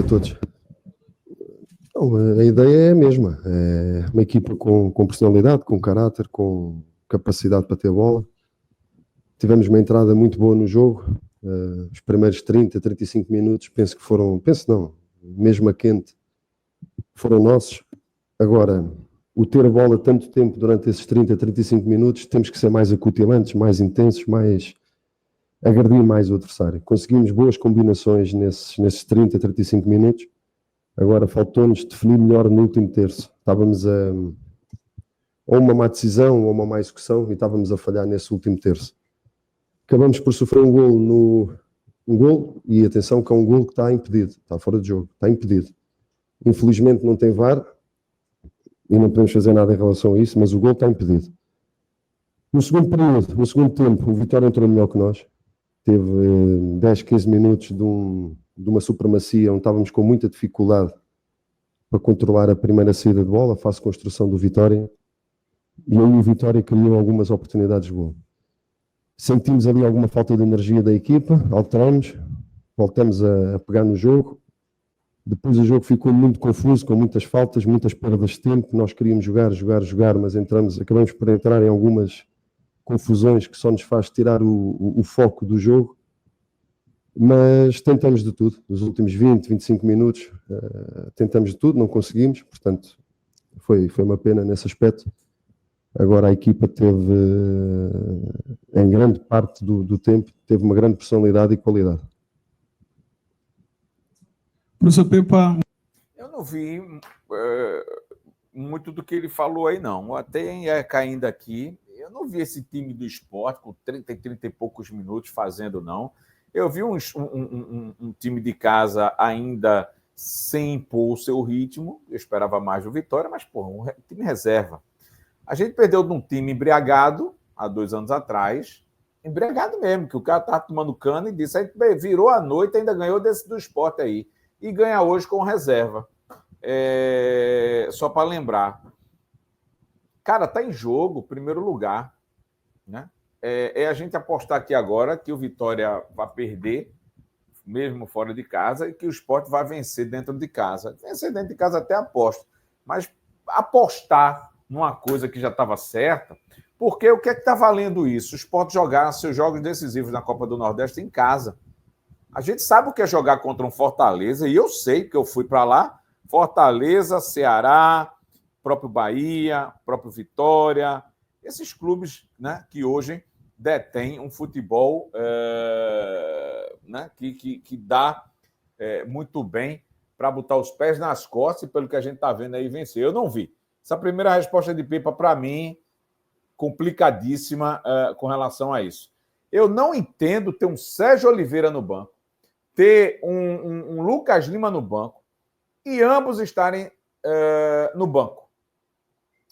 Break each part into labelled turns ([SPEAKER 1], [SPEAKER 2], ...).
[SPEAKER 1] todos. Não, a ideia é a mesma. É uma equipa com personalidade, com caráter, com capacidade para ter bola. Tivemos uma entrada muito boa no jogo. Os primeiros 30, 35 minutos, mesmo a quente, foram nossos. Agora, o ter a bola tanto tempo durante esses 30, 35 minutos, temos que ser mais acutilantes, mais intensos, mais agredir mais o adversário. Conseguimos boas combinações nesses 30, 35 minutos. Agora faltou-nos definir melhor no último terço. Estávamos a uma má decisão ou uma má execução e estávamos a falhar nesse último terço. Acabamos por sofrer um golo, e atenção que é um golo que está impedido, está fora de jogo, está impedido. Infelizmente não tem VAR e não podemos fazer nada em relação a isso, mas o golo está impedido. No segundo período, no segundo tempo, o Vitória entrou melhor que nós. Teve 10, 15 minutos de uma supremacia onde estávamos com muita dificuldade para controlar a primeira saída de bola, face à construção do Vitória. E aí o Vitória criou algumas oportunidades boas. Sentimos ali alguma falta de energia da equipa, alteramos, voltamos a pegar no jogo. Depois o jogo ficou muito confuso, com muitas faltas, muitas perdas de tempo. Nós queríamos jogar, mas acabamos por entrar em algumas confusões que só nos faz tirar o foco do jogo. Mas tentamos de tudo. Nos últimos 20, 25 minutos, tentamos de tudo, não conseguimos. Portanto, foi uma pena nesse aspecto. Agora a equipa teve, em grande parte do tempo, teve uma grande personalidade e qualidade.
[SPEAKER 2] Professor Pepa.
[SPEAKER 3] Eu não vi muito do que ele falou aí, não. Até caindo aqui, eu não vi esse time do Sport com 30 e poucos minutos fazendo, não. Eu vi um time de casa ainda sem impor o seu ritmo. Eu esperava mais do Vitória, mas, um time reserva. A gente perdeu de um time embriagado, há 2 anos atrás, embriagado mesmo, que o cara estava tomando cana e disse, aí virou a noite e ainda ganhou desse do Sport aí. E ganha hoje com reserva. Só para lembrar. Cara, tá em jogo, primeiro lugar. Né? A gente apostar aqui agora que o Vitória vai perder, mesmo fora de casa, e que o Sport vai vencer dentro de casa. Vencer dentro de casa até aposto. Mas apostar numa coisa que já estava certa, porque o que é que está valendo isso? O Sport jogar seus jogos decisivos na Copa do Nordeste em casa. A gente sabe o que é jogar contra um Fortaleza, e eu sei que eu fui para lá, Fortaleza, Ceará, próprio Bahia, próprio Vitória, esses clubes, né, que hoje detêm um futebol né, que dá muito bem para botar os pés nas costas e, pelo que a gente está vendo aí, vencer. Eu não vi. Essa primeira resposta de Pepa, para mim, complicadíssima com relação a isso. Eu não entendo ter um Sérgio Oliveira no banco, ter um Lucas Lima no banco e ambos estarem no banco,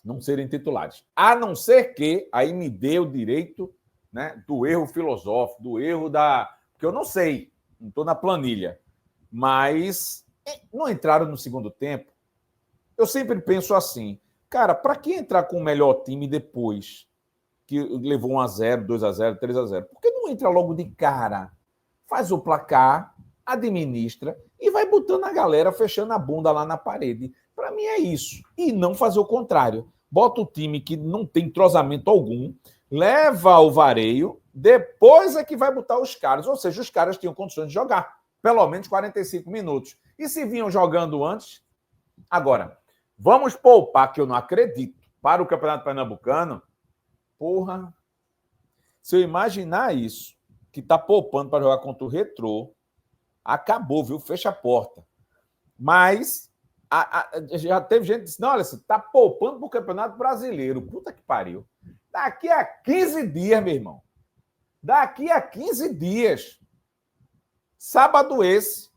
[SPEAKER 3] não serem titulares. A não ser que aí me dê o direito, né, do erro filosófico, do erro porque eu não sei, não estou na planilha, mas não entraram no segundo tempo. Eu sempre penso assim, cara, para que entrar com o melhor time depois que levou 1-0, 2-0, 3-0? Por que não entra logo de cara? Faz o placar, administra e vai botando a galera, fechando a bunda lá na parede. Para mim é isso. E não fazer o contrário. Bota o time que não tem entrosamento algum, leva o vareio, depois é que vai botar os caras. Ou seja, os caras tinham condições de jogar pelo menos 45 minutos. E se vinham jogando antes? Agora, vamos poupar, que eu não acredito, para o Campeonato Pernambucano. Porra, se eu imaginar isso, que tá poupando para jogar contra o Retrô, acabou, viu? Fecha a porta. Mas já teve gente que disse, não, olha, você tá poupando para o Campeonato Brasileiro. Puta que pariu. Daqui a 15 dias, meu irmão. Daqui a 15 dias. Sábado esse.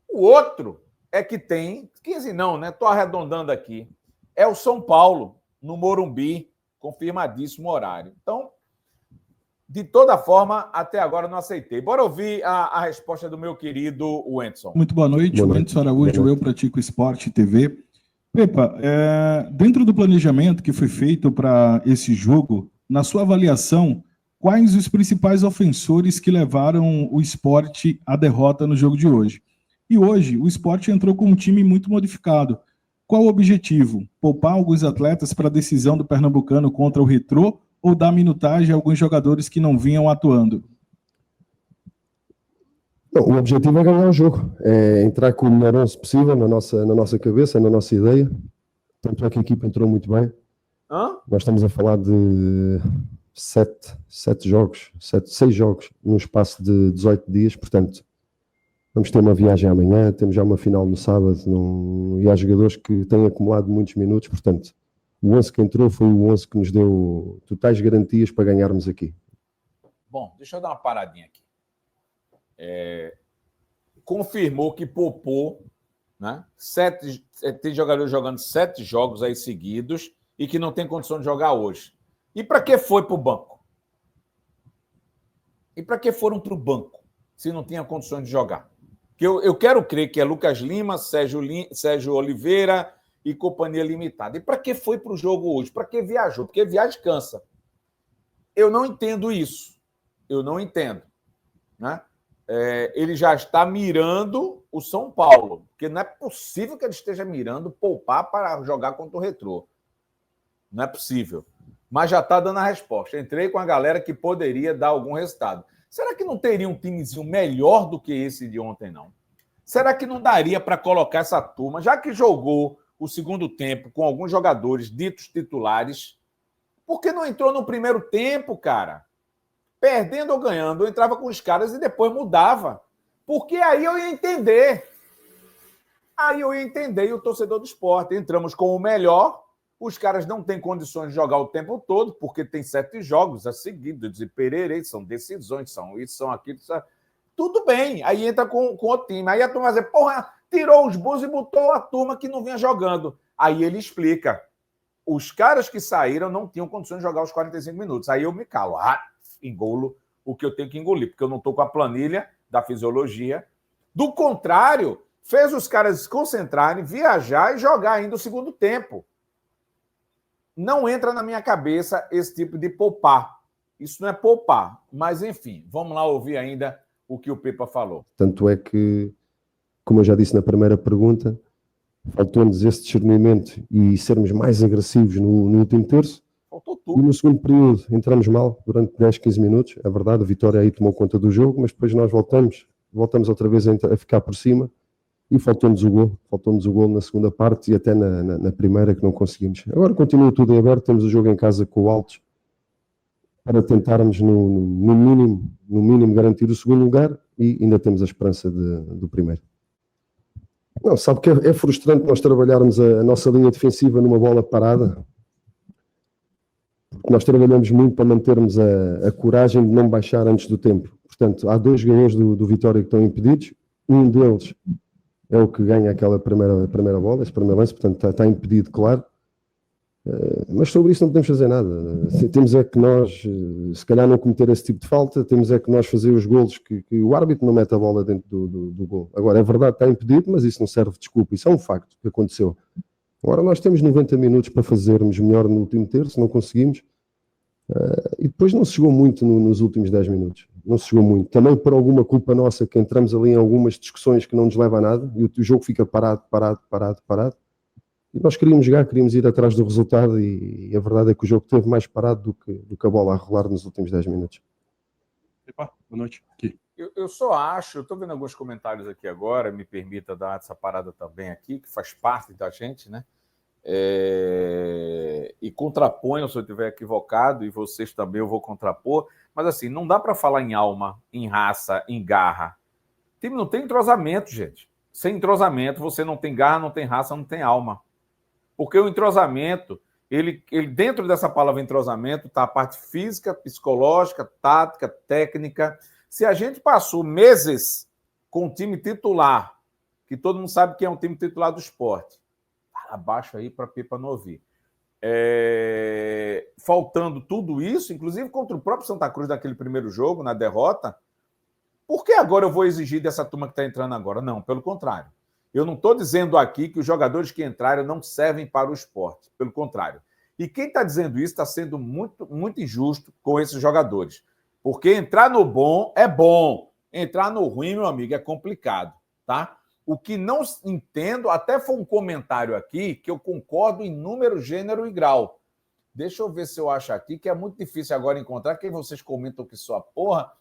[SPEAKER 3] O outro é que tem... 15 não, né? Tô arredondando aqui. É o São Paulo, no Morumbi. Confirmadíssimo horário. Então, de toda forma, até agora não aceitei. Bora ouvir a resposta do meu querido Wendson.
[SPEAKER 2] Muito boa noite. Wendson Araújo, Eu Pratico Esporte TV. Pepa, dentro do planejamento que foi feito para esse jogo, na sua avaliação, quais os principais ofensores que levaram o Sport à derrota no jogo de hoje? E hoje o Sport entrou com um time muito modificado. Qual o objetivo? Poupar alguns atletas para a decisão do Pernambucano contra o Retrô ou dar minutagem a alguns jogadores que não vinham atuando?
[SPEAKER 1] Não, o objetivo é ganhar o jogo, é entrar com o melhor 11 possível na nossa cabeça, na nossa ideia. Tanto é que a equipa entrou muito bem. Nós estamos a falar de 6 jogos num espaço de 18 dias, portanto, vamos ter uma viagem amanhã, temos já uma final no sábado, e há jogadores que têm acumulado muitos minutos, portanto, o 11 que entrou foi o 11 que nos deu totais garantias para ganharmos aqui.
[SPEAKER 3] Bom, deixa eu dar uma paradinha aqui. Confirmou que poupou, né? Tem jogadores jogando 7 jogos aí seguidos e que não tem condição de jogar hoje. E para que foi para o banco? E para que foram para o banco se não tinha condições de jogar? Que eu quero crer que é Lucas Lima, Sérgio Oliveira e Companhia Limitada. E para que foi para o jogo hoje? Para que viajou? Porque viagem cansa. Eu não entendo isso. Eu não entendo. Né? Ele já está mirando o São Paulo, porque não é possível que ele esteja mirando poupar para jogar contra o Retrô. Não é possível. Mas já está dando a resposta. Entrei com a galera que poderia dar algum resultado. Será que não teria um timezinho melhor do que esse de ontem, não? Será que não daria para colocar essa turma, já que jogou o segundo tempo com alguns jogadores ditos titulares, por que não entrou no primeiro tempo, cara? Perdendo ou ganhando, eu entrava com os caras e depois mudava. Porque aí eu ia entender. Aí eu ia entender, e o torcedor do Sport. Entramos com o melhor, os caras não têm condições de jogar o tempo todo, porque tem 7 jogos a seguidos, e pererei, são decisões, são isso, são aquilo. Tudo bem, aí entra com o time. Aí a turma vai dizer, porra, tirou os bons e botou a turma que não vinha jogando. Aí ele explica. Os caras que saíram não tinham condições de jogar os 45 minutos. Aí eu me calo. Engolo o que eu tenho que engolir, porque eu não estou com a planilha da fisiologia. Do contrário, fez os caras se concentrarem, viajar e jogar ainda o segundo tempo. Não entra na minha cabeça esse tipo de poupar. Isso não é poupar. Mas, enfim, vamos lá ouvir ainda o que o Pepa falou.
[SPEAKER 1] Tanto é que, como eu já disse na primeira pergunta, faltou-nos esse discernimento e sermos mais agressivos no último terço.
[SPEAKER 3] Faltou tudo.
[SPEAKER 1] E no segundo período entramos mal durante 10, 15 minutos. É verdade, a Vitória aí tomou conta do jogo, mas depois nós voltamos outra vez a ficar por cima e faltou-nos o gol na segunda parte e até na primeira que não conseguimos. Agora continua tudo em aberto, temos o jogo em casa com o Altos para tentarmos no mínimo garantir o segundo lugar e ainda temos a esperança do primeiro. Não, sabe que é frustrante nós trabalharmos a nossa linha defensiva numa bola parada. Nós trabalhamos muito para mantermos a coragem de não baixar antes do tempo. Portanto, há 2 jogadores do Vitória que estão impedidos. Um deles é o que ganha aquela primeira bola, esse primeiro lance, portanto está impedido, claro. Mas sobre isso não podemos fazer nada. Temos é que nós, se calhar, não cometer esse tipo de falta, temos é que nós fazer os golos que o árbitro não mete a bola dentro do gol. Agora, é verdade, está impedido, mas isso não serve de desculpa. Isso é um facto que aconteceu. Agora, nós temos 90 minutos para fazermos melhor no último terço, não conseguimos. E depois não se chegou muito nos últimos 10 minutos. Não se chegou muito. Também por alguma culpa nossa que entramos ali em algumas discussões que não nos levam a nada e o jogo fica parado. E nós queríamos jogar, queríamos ir atrás do resultado e a verdade é que o jogo esteve mais parado do que a bola a rolar nos últimos 10 minutos.
[SPEAKER 2] Epa, boa noite. Aqui.
[SPEAKER 3] Eu só acho, eu estou vendo alguns comentários aqui agora, me permita dar essa parada também aqui, que faz parte da gente, né? E contraponham se eu estiver equivocado, e vocês também eu vou contrapor, mas assim, não dá para falar em alma, em raça, em garra. O time não tem entrosamento, gente. Sem entrosamento, você não tem garra, não tem raça, não tem alma. Porque o entrosamento, ele dentro dessa palavra entrosamento está a parte física, psicológica, tática, técnica. Se a gente passou meses com um time titular, que todo mundo sabe que é um time titular do Sport, abaixo aí para Pepa não ouvir. Faltando tudo isso, inclusive contra o próprio Santa Cruz naquele primeiro jogo, na derrota, por que agora eu vou exigir dessa turma que está entrando agora? Não, pelo contrário. Eu não estou dizendo aqui que os jogadores que entraram não servem para o Sport, pelo contrário. E quem está dizendo isso está sendo muito, muito injusto com esses jogadores. Porque entrar no bom é bom, entrar no ruim, meu amigo, é complicado, tá? O que não entendo, até foi um comentário aqui, que eu concordo em número, gênero e grau. Deixa eu ver se eu acho aqui, que é muito difícil agora encontrar, quem vocês comentam que só porra.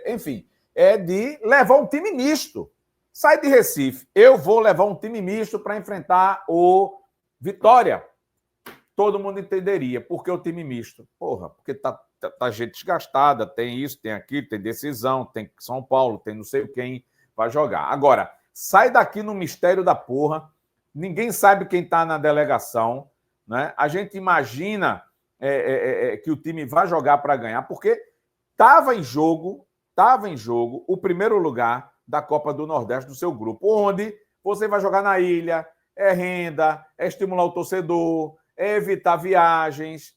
[SPEAKER 3] Enfim, é de levar um time misto. Sai de Recife, eu vou levar um time misto para enfrentar o Vitória. Todo mundo entenderia. Por que o time misto? Porra, porque tá gente desgastada, tem isso, tem aquilo, tem decisão, tem São Paulo, tem não sei quem vai jogar. Agora, sai daqui no mistério da porra, ninguém sabe quem está na delegação, né? A gente imagina que o time vai jogar para ganhar, porque estava em jogo o primeiro lugar da Copa do Nordeste do seu grupo, onde você vai jogar na ilha, é renda, é estimular o torcedor, é evitar viagens.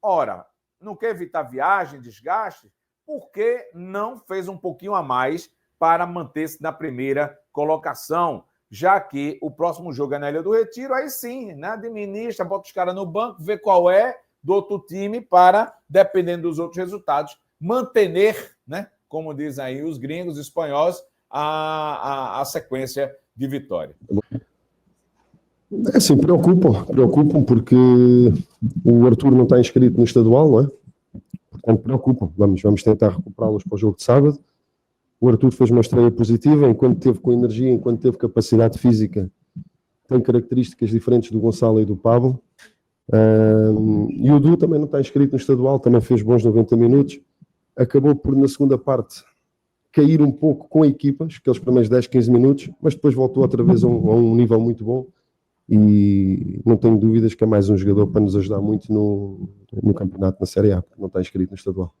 [SPEAKER 3] Ora, não quer evitar viagem, desgaste? Por que não fez um pouquinho a mais para manter-se na primeira colocação? Já que o próximo jogo é na Ilha do Retiro, aí sim, né? Administra, bota os caras no banco, vê qual é do outro time para, dependendo dos outros resultados, manter, né? Como dizem aí os gringos, espanhóis, a sequência de vitória.
[SPEAKER 1] É assim, preocupam porque o Arthur não está inscrito no estadual, não é? Portanto, preocupam. Vamos tentar recuperá-los para o jogo de sábado. O Arthur fez uma estreia positiva, enquanto teve com energia, enquanto teve capacidade física, tem características diferentes do Gonçalo e do Pablo. E o Du também não está inscrito no estadual, também fez bons 90 minutos. Acabou por, na segunda parte, cair um pouco com a equipa, aqueles primeiros 10, 15 minutos, mas depois voltou outra vez a um nível muito bom. E não tenho dúvidas que é mais um jogador para nos ajudar muito no campeonato, na Série A, porque não está inscrito no estadual.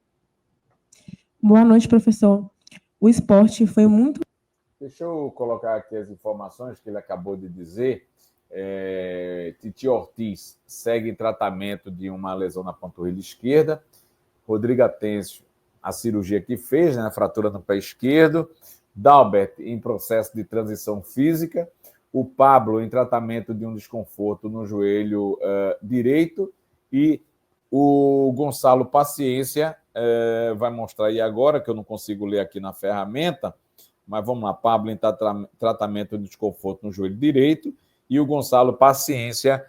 [SPEAKER 4] Boa noite, professor. O Sport foi muito...
[SPEAKER 3] Deixa eu colocar aqui as informações que ele acabou de dizer. Titi Ortiz segue em tratamento de uma lesão na panturrilha esquerda. Rodrigo Atencio, a cirurgia que fez, né, a fratura no pé esquerdo. Dalbert em processo de transição física. O Pablo em tratamento de um desconforto no joelho direito. E o Gonçalo Paciência vai mostrar aí agora, que eu não consigo ler aqui na ferramenta, mas vamos lá. Pablo em tratamento de desconforto no joelho direito. E o Gonçalo Paciência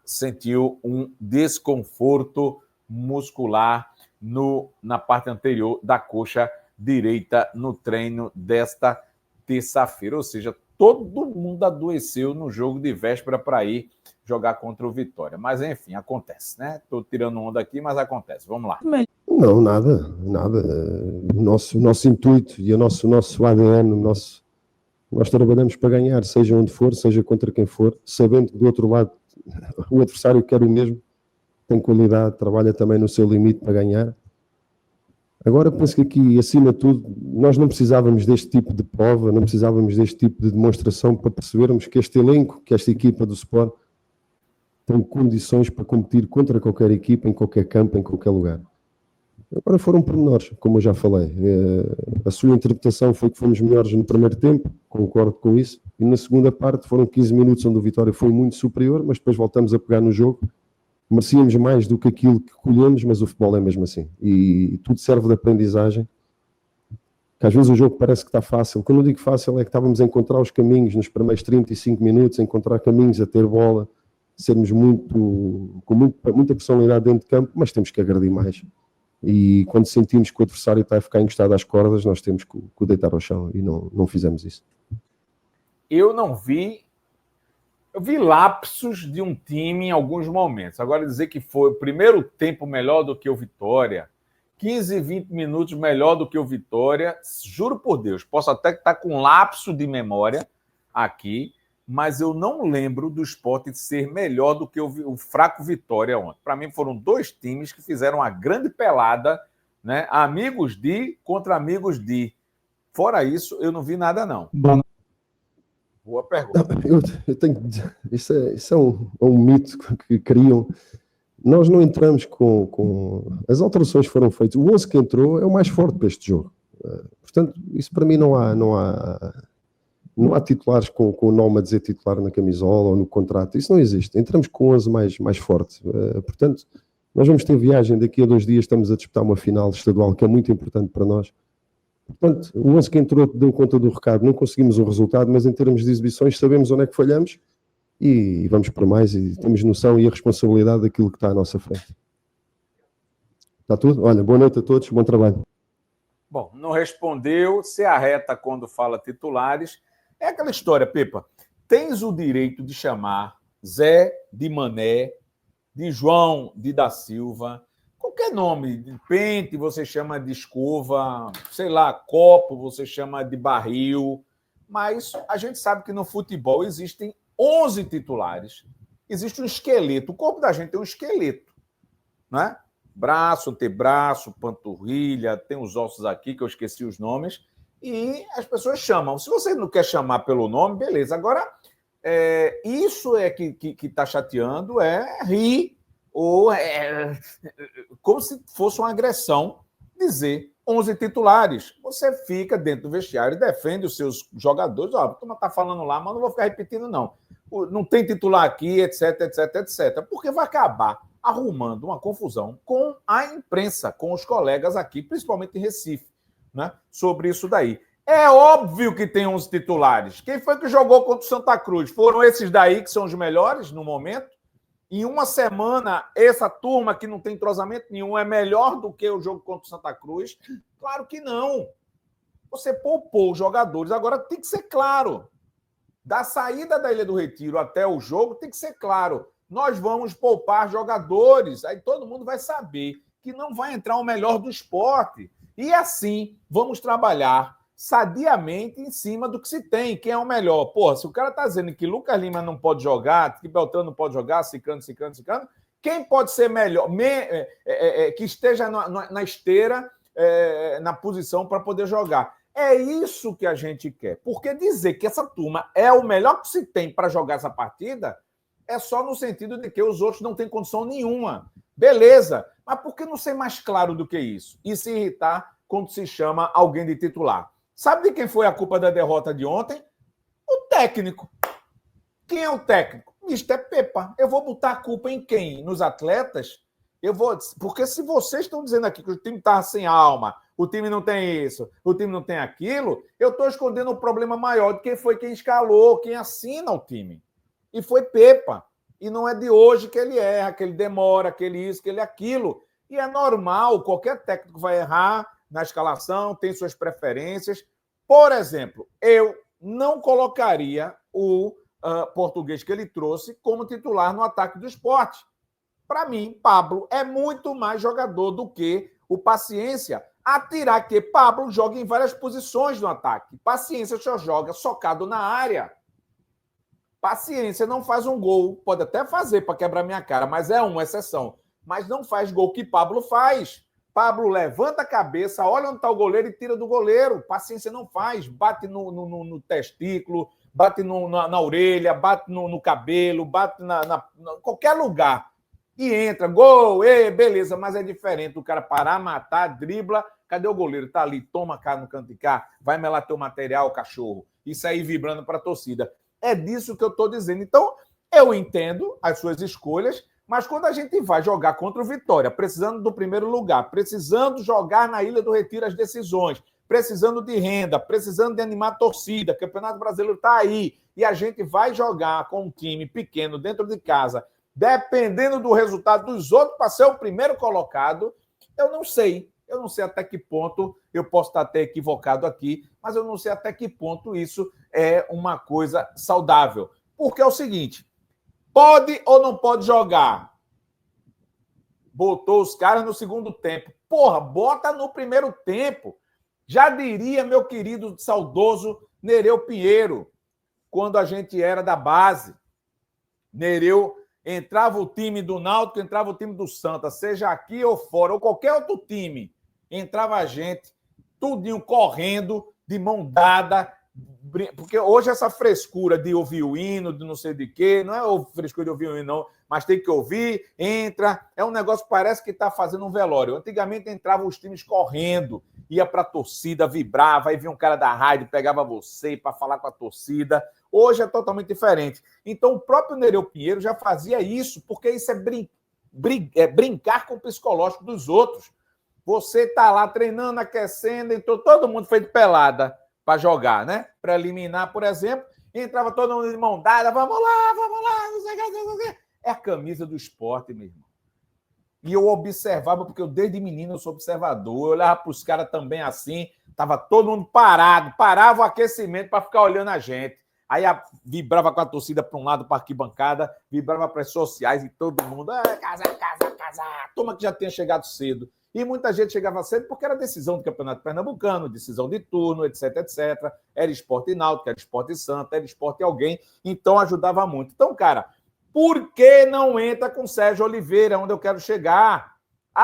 [SPEAKER 3] sentiu um desconforto muscular na parte anterior da coxa direita no treino desta terça-feira. Ou seja, todo mundo adoeceu no jogo de véspera para ir jogar contra o Vitória. Mas, enfim, acontece, né? Estou tirando onda aqui, mas acontece. Vamos lá.
[SPEAKER 1] Não, nada. O nosso intuito e o nosso ADN, nós trabalhamos para ganhar, seja onde for, seja contra quem for, sabendo que do outro lado o adversário quer o mesmo, tem qualidade, trabalha também no seu limite para ganhar. Agora, penso que aqui, acima de tudo, nós não precisávamos deste tipo de prova, não precisávamos deste tipo de demonstração para percebermos que este elenco, que esta equipa do Sport, tem condições para competir contra qualquer equipa, em qualquer campo, em qualquer lugar. Agora foram pormenores, como eu já falei. A sua interpretação foi que fomos melhores no primeiro tempo, concordo com isso, e na segunda parte foram 15 minutos onde o Vitória foi muito superior, mas depois voltamos a pegar no jogo. Merecíamos mais do que aquilo que colhemos, mas o futebol é mesmo assim. E tudo serve de aprendizagem. Que às vezes o jogo parece que está fácil. Quando eu digo fácil é que estávamos a encontrar os caminhos nos primeiros 35 minutos, a encontrar caminhos, a ter bola, sermos com muita personalidade dentro de campo, mas temos que agredir mais. E quando sentimos que o adversário está a ficar encostado às cordas, nós temos que o deitar ao chão e não fizemos isso.
[SPEAKER 3] Eu vi lapsos de um time em alguns momentos. Agora, dizer que foi o primeiro tempo melhor do que o Vitória, 15, 20 minutos melhor do que o Vitória, juro por Deus, posso até estar com lapso de memória aqui, mas eu não lembro do Sport ser melhor do que o fraco Vitória ontem. Para mim, foram dois times que fizeram uma grande pelada, né? Amigos de contra amigos de. Fora isso, eu não vi nada, não. Boa pergunta.
[SPEAKER 1] Eu tenho, isso é um mito que criam. Nós não entramos com... As alterações foram feitas. O 11 que entrou é o mais forte para este jogo. Portanto, isso para mim não há titulares com o nome a dizer titular na camisola ou no contrato. Isso não existe. Entramos com 11 mais forte. Portanto, nós vamos ter viagem daqui a 2 dias. Estamos a disputar uma final estadual que é muito importante para nós. Portanto, o 11 que entrou deu conta do recado, não conseguimos o resultado, mas em termos de exibições sabemos onde é que falhamos e vamos para mais e temos noção e a responsabilidade daquilo que está à nossa frente. Está tudo? Olha, boa noite a todos, bom trabalho.
[SPEAKER 3] Bom, não respondeu, se arreta quando fala titulares. É aquela história, Pepa. Tens o direito de chamar Zé de Mané, de João de da Silva, qualquer nome, de pente você chama de escova, sei lá, copo você chama de barril, mas a gente sabe que no futebol existem 11 titulares, existe um esqueleto, o corpo da gente tem um esqueleto, né? Braço, antebraço, panturrilha, tem os ossos aqui que eu esqueci os nomes, e as pessoas chamam. Se você não quer chamar pelo nome, beleza. Agora, isso é que está chateando, é rir, ou como se fosse uma agressão dizer 11 titulares. Você fica dentro do vestiário e defende os seus jogadores. Ó, a turma está falando lá, mas não vou ficar repetindo, não. Não tem titular aqui, etc, etc, etc. Porque vai acabar arrumando uma confusão com a imprensa, com os colegas aqui, principalmente em Recife, né, sobre isso daí. É óbvio que tem 11 titulares. Quem foi que jogou contra o Santa Cruz? Foram esses daí que são os melhores no momento? Em uma semana, essa turma que não tem entrosamento nenhum é melhor do que o jogo contra o Santa Cruz? Claro que não. Você poupou os jogadores. Agora tem que ser claro. Da saída da Ilha do Retiro até o jogo, tem que ser claro. Nós vamos poupar jogadores. Aí todo mundo vai saber que não vai entrar o melhor do esporte. E assim, vamos trabalhar sadiamente em cima do que se tem. Quem é o melhor? Porra, se o cara está dizendo que Lucas Lima não pode jogar, que Beltrano não pode jogar, Cicrano, quem pode ser melhor? Que esteja na esteira, na posição para poder jogar. É isso que a gente quer. Porque dizer que essa turma é o melhor que se tem para jogar essa partida é só no sentido de que os outros não têm condição nenhuma. Beleza, mas por que não ser mais claro do que isso? E se irritar quando se chama alguém de titular? Sabe de quem foi a culpa da derrota de ontem? O técnico. Quem é o técnico? Mr. Pepa. Eu vou botar a culpa em quem? Nos atletas? Porque se vocês estão dizendo aqui que o time está sem alma, o time não tem isso, o time não tem aquilo, eu estou escondendo um problema maior de quem foi quem escalou, quem assina o time. E foi Pepa. E não é de hoje que ele erra, que ele demora, que ele isso, que ele aquilo. E é normal, qualquer técnico vai errar na escalação, tem suas preferências. Por exemplo, eu não colocaria o português que ele trouxe como titular no ataque do Sport. Para mim, Pablo é muito mais jogador do que o Paciência. Atirar que Pablo joga em várias posições no ataque. Paciência só joga socado na área. Paciência não faz um gol. Pode até fazer para quebrar minha cara, mas é uma exceção. Mas não faz gol que Pablo faz. Pablo levanta a cabeça, olha onde está o goleiro e tira do goleiro. Paciência não faz. Bate no testículo, bate na orelha, bate no cabelo, bate na qualquer lugar. E entra, gol, beleza, mas é diferente. O cara parar, matar, dribla. Cadê o goleiro? Tá ali, toma cá no canto de cá, vai melar teu material, cachorro. E sair vibrando para a torcida. É disso que eu estou dizendo. Então, eu entendo as suas escolhas, mas quando a gente vai jogar contra o Vitória, precisando do primeiro lugar, precisando jogar na Ilha do Retiro as decisões, precisando de renda, precisando de animar a torcida, o Campeonato Brasileiro está aí, e a gente vai jogar com um time pequeno dentro de casa, dependendo do resultado dos outros para ser o primeiro colocado, eu não sei. Eu não sei até que ponto, eu posso estar até equivocado aqui, mas eu não sei até que ponto isso é uma coisa saudável. Porque é o seguinte, pode ou não pode jogar? Botou os caras no segundo tempo. Porra, bota no primeiro tempo. Já diria meu querido saudoso Nereu Pinheiro, quando a gente era da base. Nereu, entrava o time do Náutico, entrava o time do Santa, seja aqui ou fora, ou qualquer outro time, entrava a gente, tudinho correndo, de mão dada, porque hoje essa frescura de ouvir o hino, de não sei de quê, não é frescura de ouvir o hino, não, mas tem que ouvir, entra, é um negócio que parece que está fazendo um velório. Antigamente entravam os times correndo, ia para a torcida, vibrava, aí vinha um cara da rádio, pegava você para falar com a torcida. Hoje é totalmente diferente. Então, o próprio Nereu Pinheiro já fazia isso, porque isso é brincar com o psicológico dos outros. Você tá lá treinando, aquecendo, entrou todo mundo feito pelada para jogar, né? Preliminar, por exemplo, entrava todo mundo de mão dada, vamos lá, não sei o que. É a camisa do esporte, meu irmão. E eu observava, porque eu desde menino eu sou observador, eu olhava para os caras também assim, tava todo mundo parava o aquecimento para ficar olhando a gente. Aí vibrava com a torcida para um lado, para a arquibancada, vibrava para as sociais e todo mundo, casar, toma que já tinha chegado cedo. E muita gente chegava cedo porque era decisão do Campeonato Pernambucano, decisão de turno, etc. Era Esporte Náutico, era Esporte Santa, era Esporte alguém, então ajudava muito. Então, cara, por que não entra com Sérgio Oliveira, onde eu quero chegar?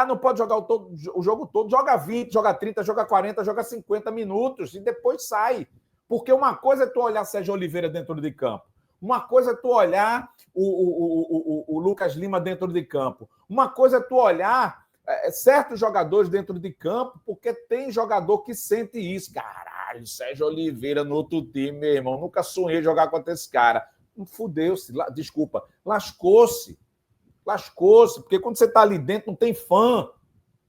[SPEAKER 3] Não pode jogar o jogo todo, joga 20, joga 30, joga 40, joga 50 minutos e depois sai. Porque uma coisa é tu olhar Sérgio Oliveira dentro de campo, uma coisa é tu olhar o Lucas Lima dentro de campo, uma coisa é tu olhar certos jogadores dentro de campo, porque tem jogador que sente isso. Caralho, Sérgio Oliveira no outro time, meu irmão, nunca sonhei jogar contra esse cara. Fudeu-se, desculpa, lascou-se, porque quando você está ali dentro não tem fã,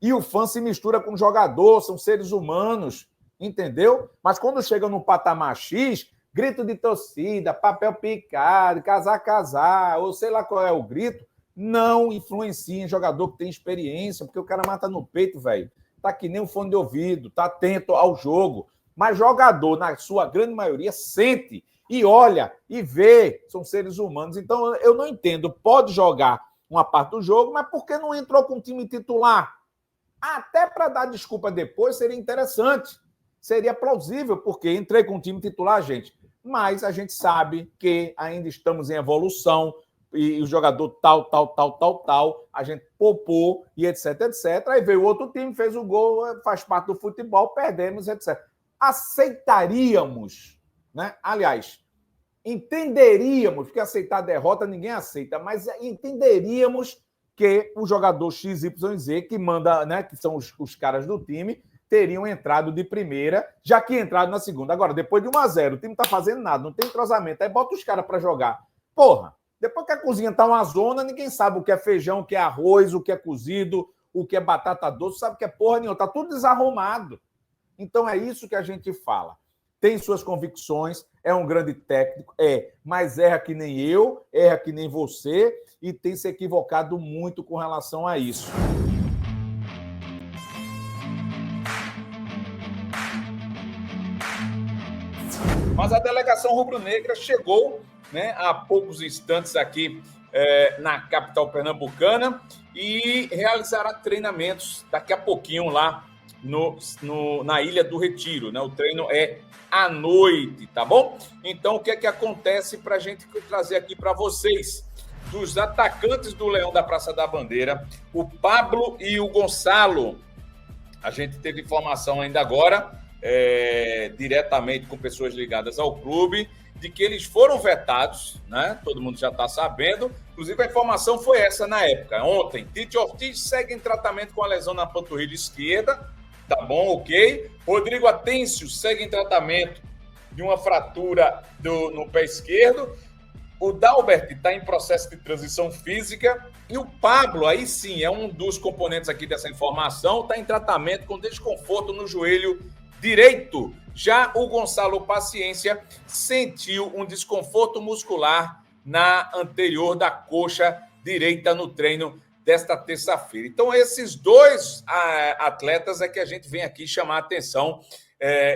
[SPEAKER 3] e o fã se mistura com o jogador, são seres humanos, entendeu? Mas quando chega no patamar X, grito de torcida, papel picado, casar, ou sei lá qual é o grito, não influencia em jogador que tem experiência, porque o cara mata no peito, velho. Tá que nem um fone de ouvido, tá atento ao jogo. Mas jogador, na sua grande maioria, sente e olha e vê. São seres humanos. Então, eu não entendo. Pode jogar uma parte do jogo, mas por que não entrou com o time titular? Até para dar desculpa depois seria interessante. Seria plausível, porque entrei com o time titular, gente. Mas a gente sabe que ainda estamos em evolução, e o jogador tal, a gente poupou e etc. Aí veio outro time, fez o gol, faz parte do futebol, perdemos, etc. Aceitaríamos, né? Aliás, entenderíamos, porque aceitar a derrota ninguém aceita, mas entenderíamos que o jogador XYZ, que manda, né, que são os caras do time, teriam entrado de primeira, já que entrado na segunda. Agora, depois de 1-0, o time não tá fazendo nada, não tem entrosamento, aí bota os caras para jogar. Porra! Depois que a cozinha está uma zona, ninguém sabe o que é feijão, o que é arroz, o que é cozido, o que é batata doce, sabe o que é porra nenhuma. Está tudo desarrumado. Então é isso que a gente fala. Tem suas convicções, é um grande técnico, mas erra que nem eu, erra que nem você e tem se equivocado muito com relação a isso. Mas a delegação rubro-negra chegou, né, há poucos instantes aqui na capital pernambucana e realizará treinamentos daqui a pouquinho lá na Ilha do Retiro, né? O treino é à noite, tá bom? Então, o que é que acontece para a gente trazer aqui para vocês? Dos atacantes do Leão da Praça da Bandeira, o Pablo e o Gonçalo. A gente teve informação ainda agora, diretamente com pessoas ligadas ao clube, de que eles foram vetados, né? Todo mundo já está sabendo. Inclusive, a informação foi essa na época. Ontem, Tite Ortiz segue em tratamento com a lesão na panturrilha esquerda. Tá bom, ok. Rodrigo Atêncio segue em tratamento de uma fratura no pé esquerdo. O Dalbert está em processo de transição física. E o Pablo, aí sim, é um dos componentes aqui dessa informação, está em tratamento com desconforto no joelho direito. Já o Gonçalo Paciência sentiu um desconforto muscular na anterior da coxa direita no treino desta terça-feira. Então, esses dois atletas é que a gente vem aqui chamar a atenção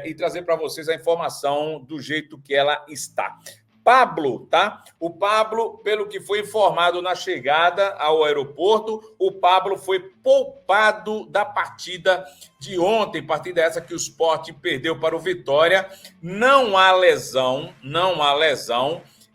[SPEAKER 3] e trazer para vocês a informação do jeito que ela está. Pablo, tá? O Pablo, pelo que foi informado na chegada ao aeroporto, o Pablo foi poupado da partida de ontem, partida essa que o Sport perdeu para o Vitória. Não há lesão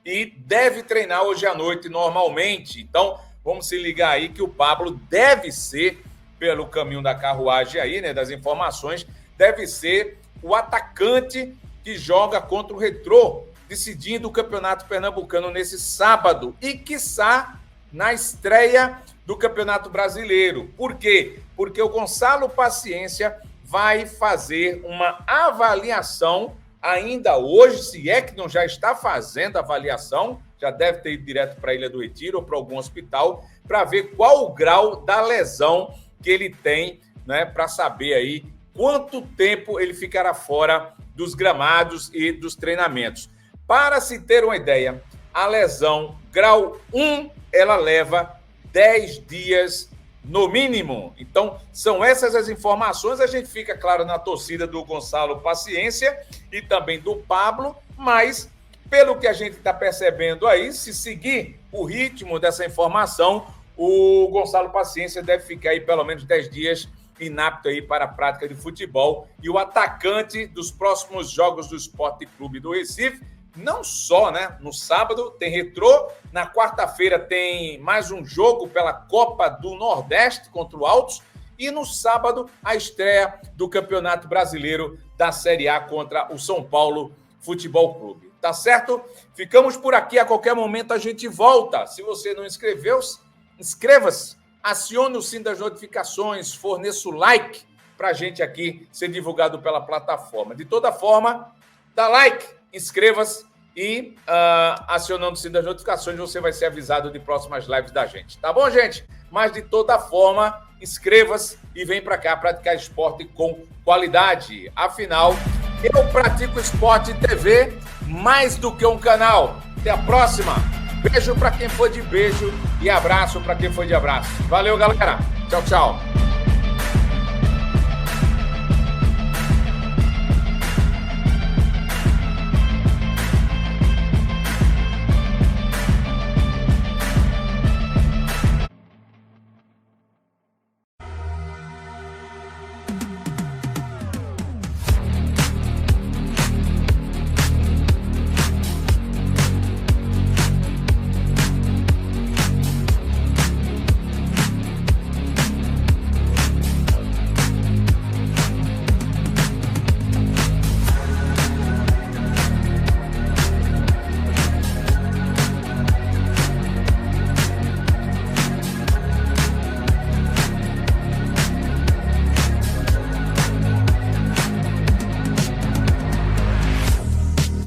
[SPEAKER 3] e deve treinar hoje à noite normalmente. Então, vamos se ligar aí que o Pablo deve ser, pelo caminho da carruagem aí, né, das informações, deve ser o atacante que joga contra o Retrô, decidindo o Campeonato Pernambucano nesse sábado e, quiçá, na estreia do Campeonato Brasileiro. Por quê? Porque o Gonçalo Paciência vai fazer uma avaliação ainda hoje, se é que não já está fazendo a avaliação, já deve ter ido direto para a Ilha do Retiro ou para algum hospital, para ver qual o grau da lesão que ele tem né, para saber aí quanto tempo ele ficará fora dos gramados e dos treinamentos. Para se ter uma ideia, a lesão grau 1, ela leva 10 dias no mínimo. Então, são essas as informações. A gente fica, claro, na torcida do Gonçalo Paciência e também do Pablo, mas, pelo que a gente está percebendo aí, se seguir o ritmo dessa informação, o Gonçalo Paciência deve ficar aí pelo menos 10 dias inapto aí para a prática de futebol. E o atacante dos próximos jogos do Sport Clube do Recife, não só, né? No sábado tem Retrô, na quarta-feira tem mais um jogo pela Copa do Nordeste contra o Altos, e no sábado a estreia do Campeonato Brasileiro da Série A contra o São Paulo Futebol Clube. Tá certo? Ficamos por aqui, a qualquer momento a gente volta. Se você não inscreveu-se, inscreva-se, acione o sino das notificações, forneça o like para a gente aqui ser divulgado pela plataforma. De toda forma, dá like, inscreva-se e acionando o sino das notificações você vai ser avisado de próximas lives da gente. Tá bom, gente? Mas de toda forma, inscreva-se e vem para cá praticar esporte com qualidade. Afinal, eu pratico Esporte TV mais do que um canal. Até a próxima. Beijo para quem for de beijo e abraço para quem for de abraço. Valeu, galera. Tchau, tchau.